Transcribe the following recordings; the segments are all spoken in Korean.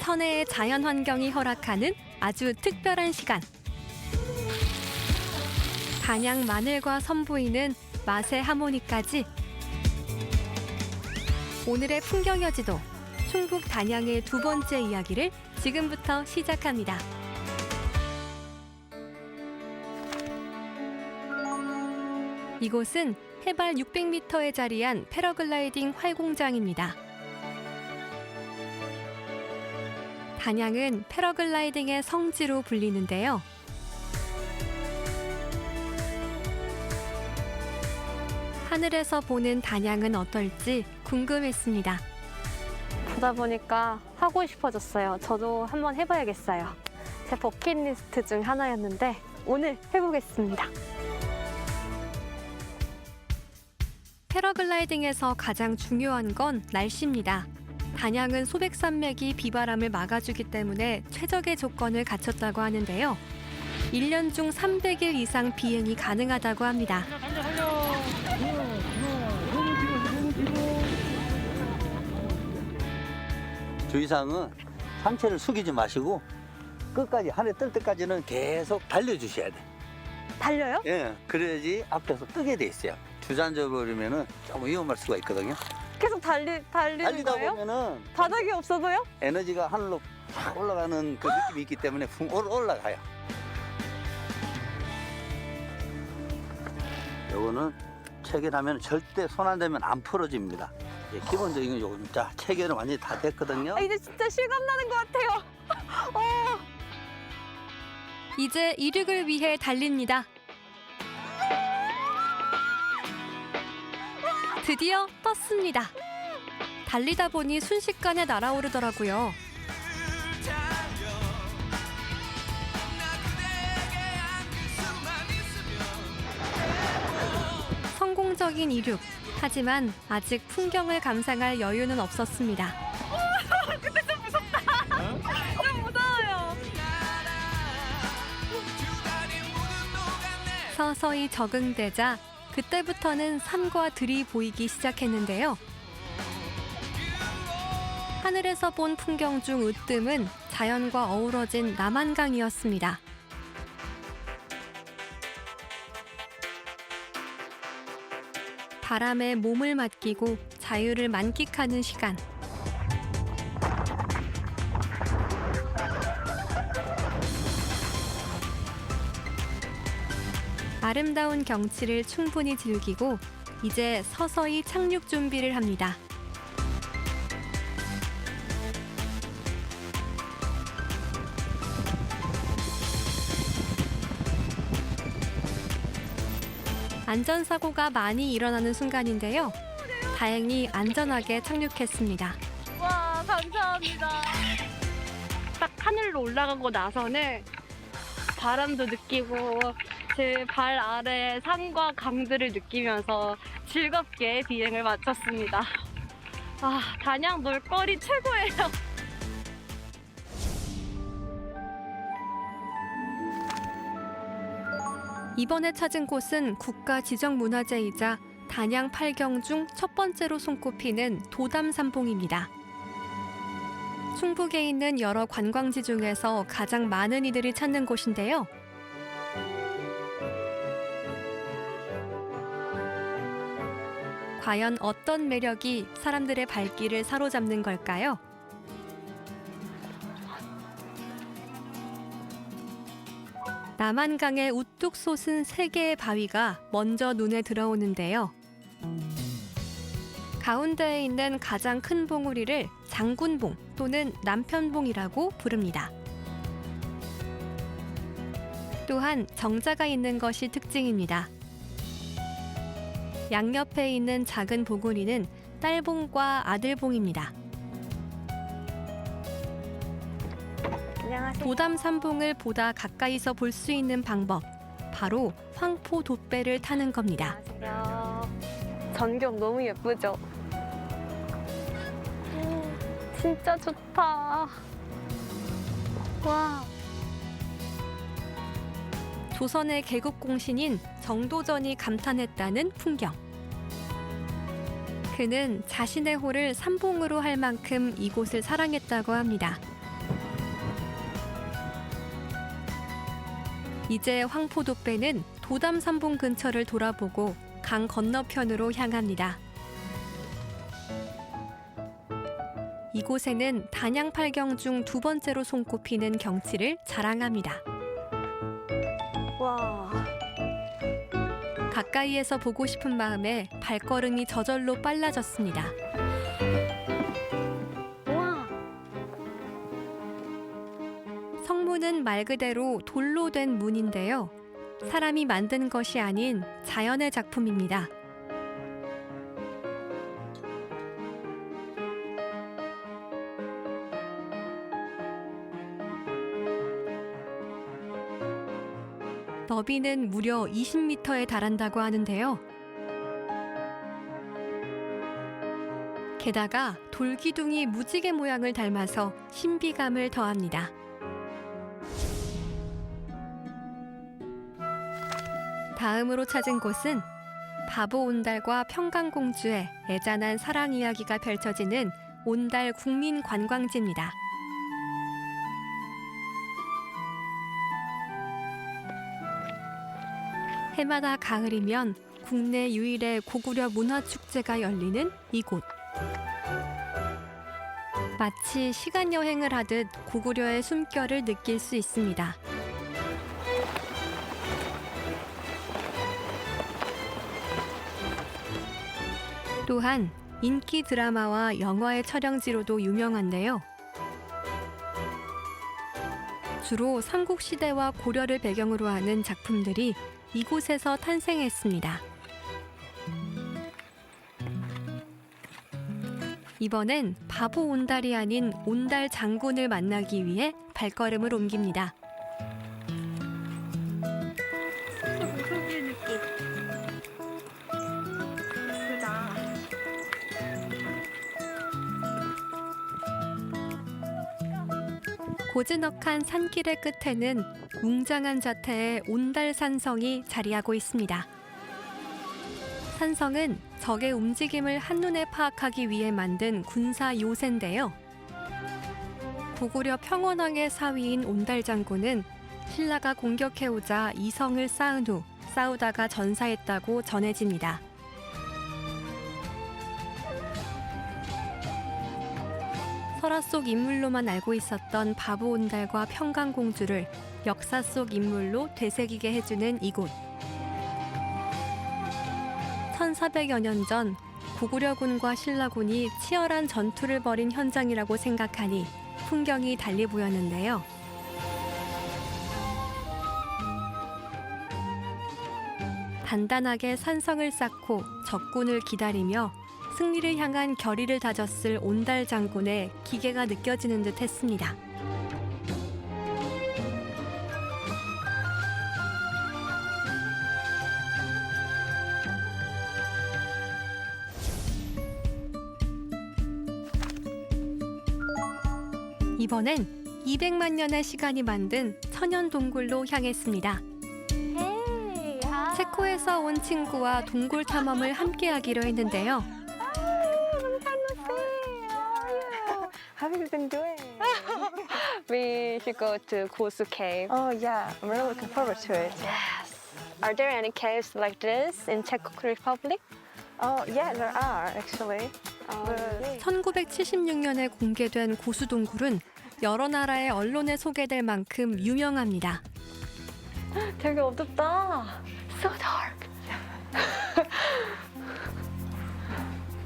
천혜의 자연 환경이 허락하는 아주 특별한 시간. 단양 마늘과 선보이는 맛의 하모니까지 오늘의 풍경 여지도 충북 단양의 두 번째 이야기를 지금부터 시작합니다. 이곳은 해발 600m에 자리한 패러글라이딩 활공장입니다. 단양은 패러글라이딩의 성지로 불리는데요. 하늘에서 보는 단양은 어떨지 궁금했습니다. 보다 보니까 하고 싶어졌어요. 저도 한번 해봐야겠어요. 제 버킷리스트 중 하나였는데 오늘 해보겠습니다. 패러글라이딩에서 가장 중요한 건 날씨입니다. 단양은 소백산맥이 비바람을 막아주기 때문에 최적의 조건을 갖췄다고 하는데요. 1년 중 300일 이상 비행이 가능하다고 합니다. 주의사항은 상체를 숙이지 마시고 끝까지 하늘 뜰 때까지는 계속 달려주셔야 돼. 달려요? 예, 그래야지 앞에서 뜨게 돼 있어요. 주저앉아 버리면은 조금 위험할 수가 있거든요. 계속 달리는 달리다 거예요? 보면은 바닥이 없어도요? 에너지가 하늘로 확 올라가는 그 느낌이 있기 때문에 붕 올라가요. 요거는 체결하면 절대 손 안 대면 안 풀어집니다. 예, 기본적인 요금. 자, 체결은 완전히 다 됐거든요. 아, 이제 진짜 실감 나는 것 같아요. 이제 이륙을 위해 달립니다. 드디어 떴습니다. 달리다 보니 순식간에 날아오르더라고요. 성공적인 이륙. 하지만 아직 풍경을 감상할 여유는 없었습니다. 근데 좀 무섭다. 좀 무서워요. 서서히 적응되자 그때부터는 산과 들이 보이기 시작했는데요. 하늘에서 본 풍경 중 으뜸은 자연과 어우러진 남한강이었습니다. 바람에 몸을 맡기고 자유를 만끽하는 시간. 아름다운 경치를 충분히 즐기고 이제 서서히 착륙 준비를 합니다. 안전사고가 많이 일어나는 순간인데요. 다행히 안전하게 착륙했습니다. 와, 감사합니다. 딱 하늘로 올라가고 나서는 바람도 느끼고 제 발 아래 산과 강들을 느끼면서 즐겁게 비행을 마쳤습니다. 아, 단양 놀거리 최고예요. 이번에 찾은 곳은 국가 지정문화재이자 단양 8경 중 첫 번째로 손꼽히는 도담산봉입니다. 충북에 있는 여러 관광지 중에서 가장 많은 이들이 찾는 곳인데요. 과연 어떤 매력이 사람들의 발길을 사로잡는 걸까요? 남한강에 우뚝 솟은 세 개의 바위가 먼저 눈에 들어오는데요. 가운데에 있는 가장 큰 봉우리를 장군봉 또는 남편봉이라고 부릅니다. 또한 정자가 있는 것이 특징입니다. 양옆에 있는 작은 봉우리는 딸봉과 아들봉입니다. 안녕하세요. 도담산봉을 보다 가까이서 볼 수 있는 방법, 바로 황포 돛배를 타는 겁니다. 안녕하세요. 전경 너무 예쁘죠? 진짜 좋다. 와. 조선의 개국공신인 정도전이 감탄했다는 풍경. 그는 자신의 호를 삼봉으로 할 만큼 이곳을 사랑했다고 합니다. 이제 황포도배는 도담산봉 근처를 돌아보고 강 건너편으로 향합니다. 이곳에는 단양팔경 중 두 번째로 손꼽히는 경치를 자랑합니다. 와. 가까이에서 보고 싶은 마음에 발걸음이 저절로 빨라졌습니다. 와. 성문은 말 그대로 돌로 된 문인데요. 사람이 만든 것이 아닌 자연의 작품입니다. 너비는 무려 20m에 달한다고 하는데요. 게다가 돌기둥이 무지개 모양을 닮아서 신비감을 더합니다. 다음으로 찾은 곳은 바보 온달과 평강공주의 애잔한 사랑 이야기가 펼쳐지는 온달 국민관광지입니다. 해마다 가을이면 국내 유일의 고구려 문화축제가 열리는 이곳. 마치 시간 여행을 하듯 고구려의 숨결을 느낄 수 있습니다. 또한 인기 드라마와 영화의 촬영지로도 유명한데요. 주로 삼국시대와 고려를 배경으로 하는 작품들이 이곳에서 탄생했습니다. 이번엔 바보 온달이 아닌 온달 장군을 만나기 위해 발걸음을 옮깁니다. 고즈넉한 산길의 끝에는 웅장한 자태의 온달산성이 자리하고 있습니다. 산성은 적의 움직임을 한눈에 파악하기 위해 만든 군사 요새인데요. 고구려 평원왕의 사위인 온달장군은 신라가 공격해오자 이 성을 쌓은 후 싸우다가 전사했다고 전해집니다. 설화 속 인물로만 알고 있었던 바보 온달과 평강공주를 역사 속 인물로 되새기게 해주는 이곳. 1400여 년 전 고구려군과 신라군이 치열한 전투를 벌인 현장이라고 생각하니 풍경이 달리 보였는데요. 단단하게 산성을 쌓고 적군을 기다리며 승리를 향한 결의를 다졌을 온달 장군의 기계가 느껴지는 듯 했습니다. 이번엔 200만 년의 시간이 만든 천연 동굴로 향했습니다. 헤이. 체코에서 온 친구와 동굴 탐험을 함께하기로 했는데요. How have you been doing? We should go to Gosu Cave. Oh yeah, I'm really looking forward to it. Yes. Are there any caves like this in Czech Republic? Oh yeah, there are actually. Really? 1976년에 공개된 고수동굴은 여러 나라의 언론에 소개될 만큼 유명합니다. 되게 어둡다. So dark.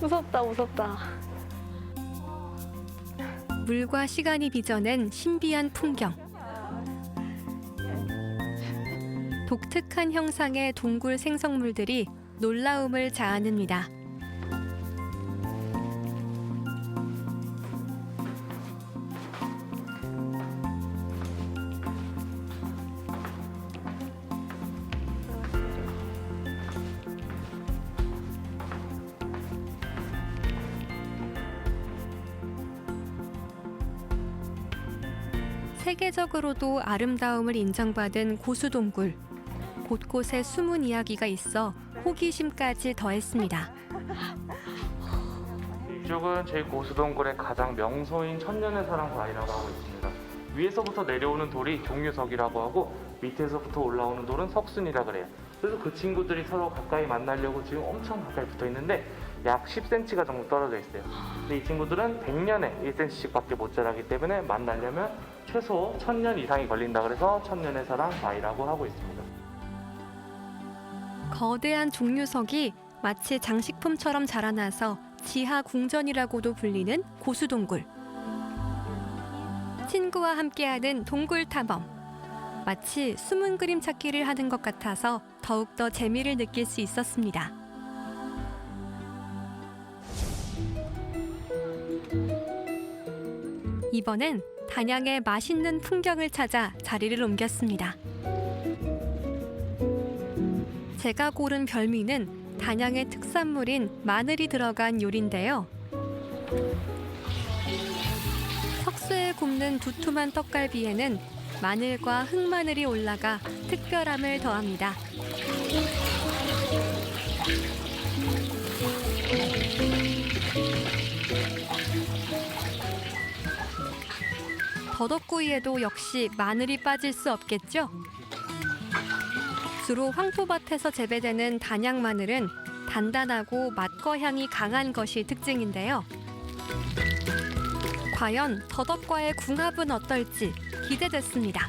무섭다, 무섭다. 물과 시간이 빚어낸 신비한 풍경. 독특한 형상의 동굴 생성물들이 놀라움을 자아냅니다. 세계적으로도 아름다움을 인정받은 고수동굴. 곳곳에 숨은 이야기가 있어 호기심까지 더했습니다. 이쪽은 제9수동굴의 가장 명소인 천년의 사랑 바위라고 하고 있습니다. 위에서부터 내려오는 돌이 종유석이라고 하고 밑에서부터 올라오는 돌은 석순이라 그래요. 그래서 그 친구들이 서로 가까이 만나려고 지금 엄청 가까이 붙어 있는데 약 10cm가 정도 떨어져 있어요. 근데 이 친구들은 100년에 1cm씩밖에 못 자라기 때문에 만나려면 최소 1000년 이상이 걸린다 그래서 천년의 사랑 사이라고 하고 있습니다. 거대한 종류석이 마치 장식품처럼 자라나서 지하 궁전이라고도 불리는 고수동굴. 친구와 함께하는 동굴 탐험. 마치 숨은 그림 찾기를 하는 것 같아서 더욱더 재미를 느낄 수 있었습니다. 이번엔 단양의 맛있는 풍경을 찾아 자리를 옮겼습니다. 제가 고른 별미는 단양의 특산물인 마늘이 들어간 요리인데요. 석쇠에 굽는 두툼한 떡갈비에는 마늘과 흑마늘이 올라가 특별함을 더합니다. 더덕구이에도 역시 마늘이 빠질 수 없겠죠? 주로 황토밭에서 재배되는 단양 마늘은 단단하고 맛과 향이 강한 것이 특징인데요. 과연 더덕과의 궁합은 어떨지 기대됐습니다.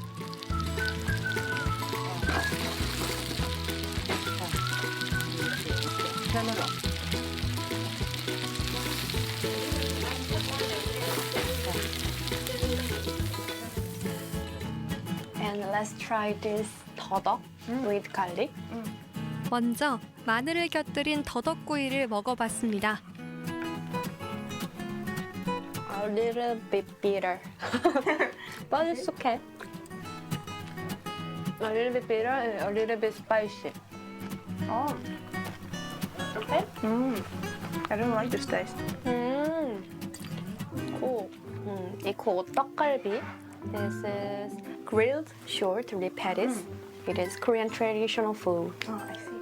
And let's try this 더덕 with garlic. 먼저 마늘을 곁들인 더덕구이를 먹어봤습니다. A little bit bitter. But it's okay. A little bit bitter and a little bit spicy. Oh. Okay? I don't like this taste. Cool. 이 떡갈비. This is grilled short rib patties. It is Korean traditional food. Oh, I see.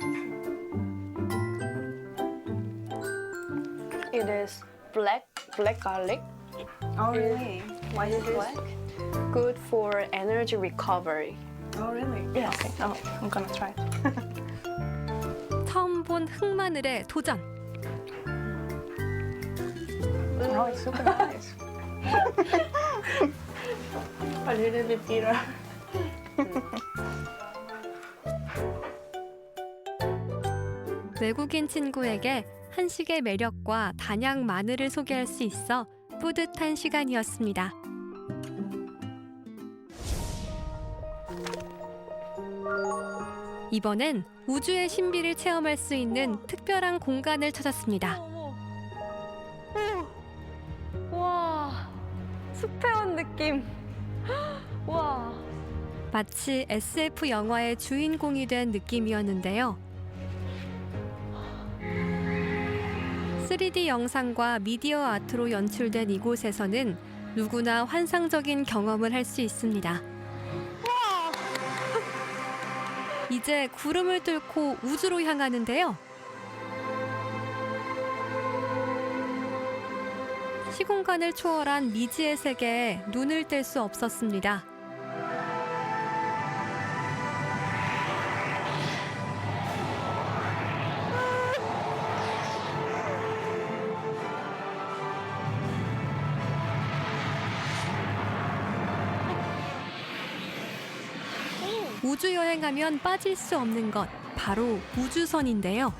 It is black garlic. Oh, really? Why is this? Black. Good for energy recovery. Oh, really? Yes. Okay. Oh, I'm gonna try it. 처음 본 흑마늘에 도전! Oh, it's super nice. A little bit bitter. 외국인 친구에게 한식의 매력과 단양 마늘을 소개할 수 있어 뿌듯한 시간이었습니다. 이번엔 우주의 신비를 체험할 수 있는 특별한 공간을 찾았습니다. 와, 숲에 온 느낌. 와. 마치 SF 영화의 주인공이 된 느낌이었는데요. 3D 영상과 미디어 아트로 연출된 이곳에서는 누구나 환상적인 경험을 할 수 있습니다. 이제 구름을 뚫고 우주로 향하는데요. 시공간을 초월한 미지의 세계에 눈을 뗄 수 없었습니다. 우주 여행하면 빠질 수 없는 것, 바로 우주선인데요.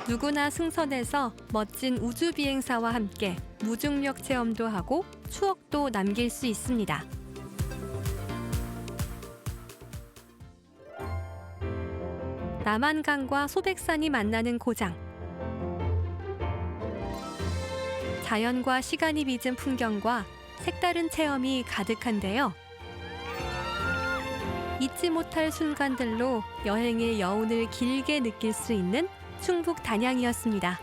누구나 승선해서 멋진 우주 비행사와 함께 무중력 체험도 하고 추억도 남길 수 있습니다. 남한강과 소백산이 만나는 고장. 자연과 시간이 빚은 풍경과 색다른 체험이 가득한데요. 잊지 못할 순간들로 여행의 여운을 길게 느낄 수 있는 충북 단양이었습니다.